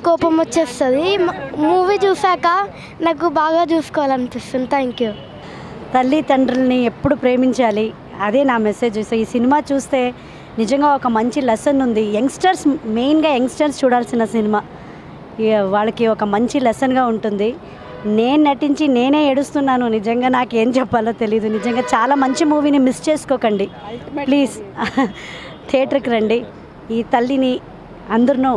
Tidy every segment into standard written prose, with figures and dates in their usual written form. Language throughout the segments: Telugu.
కోపం వచ్చేస్తుంది. మూవీ చూసాక నాకు బాగా చూసుకోవాలనిపిస్తుంది. Thank you. తల్లిదండ్రుల్ని ఎప్పుడు ప్రేమించాలి, అదే నా మెసేజ్. సో ఈ సినిమా చూస్తే నిజంగా ఒక మంచి లెసన్ ఉంది. యంగ్స్టర్స్, మెయిన్గా యంగ్స్టర్స్ చూడాల్సిన సినిమా. వాళ్ళకి ఒక మంచి లెసన్గా ఉంటుంది. నేను నటించి నేనే ఏడుస్తున్నాను. నిజంగా నాకేం చెప్పాలో తెలియదు. నిజంగా చాలా మంచి మూవీని మిస్ చేసుకోకండి ప్లీజ్. థియేటర్కి రండి. ఈ తల్లిని అందరూ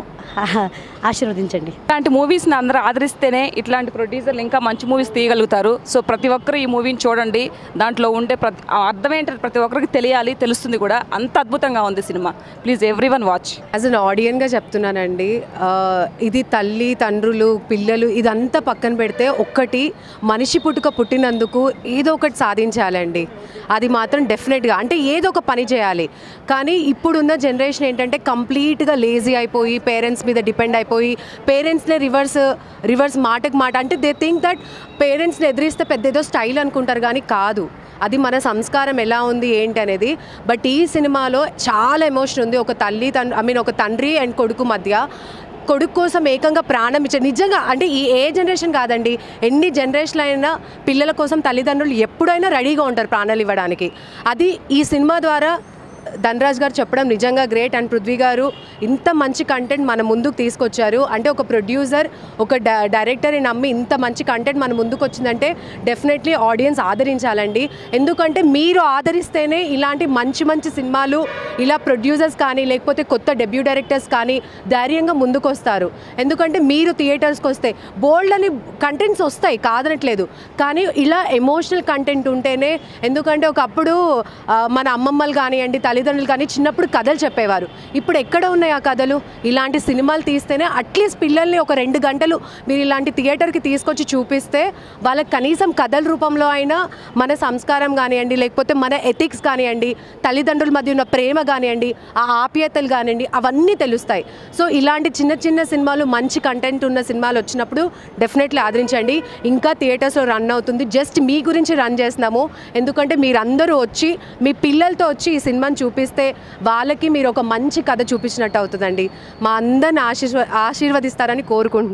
ఆశీర్వదించండి. ఇలాంటి మూవీస్ని అందరూ ఆదరిస్తేనే ఇట్లాంటి ప్రొడ్యూసర్లు ఇంకా మంచి మూవీస్ తీయగలుగుతారు. సో ప్రతి ఒక్కరు ఈ మూవీని చూడండి. దాంట్లో ఉండే అర్థం ఏంటంటే ప్రతి ఒక్కరికి తెలియాలి, తెలుస్తుంది కూడా. అంత అద్భుతంగా ఉంది cinema. Please everyone watch. As an ఆడియన్గా చెప్తున్నానండి, ఇది తల్లి తండ్రులు పిల్లలు ఇదంతా పక్కన పెడితే ఒక్కటి మనిషి పుట్టినందుకు ఏదో ఒకటి సాధించాలండి. అది మాత్రం డెఫినెట్గా, అంటే ఏదో ఒక పని చేయాలి. కానీ ఇప్పుడున్న జనరేషన్ ఏంటంటే కంప్లీట్గా లేజీ అయిపోయి పేరెంట్స్ మీద డిపెండ్ అయిపోయి పేరెంట్స్నే రివర్స్ మాటకు మాట, అంటే దే థింక్ దట్ పేరెంట్స్ని ఎదిరిస్తే పెద్ద ఏదో స్టైల్ అనుకుంటారు. కానీ కాదు, అది మన సంస్కారం ఎలా ఉంది ఏంటి అనేది. బట్ ఈ సినిమాలో చాలా ఎమోషన్ ఉంది. ఒక తండ్రి అండ్ కొడుకు మధ్య. కొడుకు కోసం ఏకంగా ప్రాణం ఇచ్చారు నిజంగా. అంటే ఏ జనరేషన్ కాదండి, ఎన్ని జనరేషన్లు అయినా పిల్లల కోసం తల్లిదండ్రులు ఎప్పుడైనా రెడీగా ఉంటారు ప్రాణాలు ఇవ్వడానికి. అది ఈ సినిమా ద్వారా ధనరాజ్ గారు చెప్పడం నిజంగా గ్రేట్. అండ్ పృథ్వీ గారు ఇంత మంచి కంటెంట్ మన ముందుకు తీసుకొచ్చారు. అంటే ఒక ప్రొడ్యూసర్, ఒక డైరెక్టర్ని నమ్మి ఇంత మంచి కంటెంట్ మన ముందుకు వచ్చిందంటే డెఫినెట్లీ ఆడియన్స్ ఆదరించాలండి. ఎందుకంటే మీరు ఆదరిస్తేనే ఇలాంటి మంచి మంచి సినిమాలు ఇలా ప్రొడ్యూసర్స్ కానీ లేకపోతే కొత్త డెబ్యూ డైరెక్టర్స్ కానీ ధైర్యంగా ముందుకు వస్తారు. ఎందుకంటే మీరు థియేటర్స్కి వస్తే బోల్డ్ అని కంటెంట్స్ వస్తాయి, కాదనట్లేదు. కానీ ఇలా ఎమోషనల్ కంటెంట్ ఉంటేనే, ఎందుకంటే ఒకప్పుడు మన అమ్మమ్మలు కానివ్వండి తల్లిదండ్రులు కానీ చిన్నప్పుడు కథలు చెప్పేవారు. ఇప్పుడు ఎక్కడ ఉన్నాయి ఆ కథలు? ఇలాంటి సినిమాలు తీస్తేనే అట్లీస్ట్ పిల్లల్ని ఒక 2 గంటలు మీరు ఇలాంటి థియేటర్కి తీసుకొచ్చి చూపిస్తే వాళ్ళకి కనీసం కథల రూపంలో అయినా మన సంస్కారం కానివ్వండి లేకపోతే మన ఎథిక్స్ కానివ్వండి తల్లిదండ్రుల మధ్య ఉన్న ప్రేమ కానివ్వండి ఆ ఆప్యాయతలు కానివ్వండి అవన్నీ తెలుస్తాయి. సో ఇలాంటి చిన్న చిన్న సినిమాలు మంచి కంటెంట్ ఉన్న సినిమాలు వచ్చినప్పుడు డెఫినెట్లీ ఆదరించండి. ఇంకా థియేటర్స్లో రన్ అవుతుంది. జస్ట్ మీ గురించి రన్ చేస్తున్నాము. ఎందుకంటే మీరందరూ వచ్చి మీ పిల్లలతో వచ్చి ఈ సినిమాని చూపిస్తే వాళ్ళకి మీరు ఒక మంచి కథ చూపించినట్టు అవుతుందండి. మా అందరిని ఆశీర్వదిస్తారని కోరుకుంటున్నాను.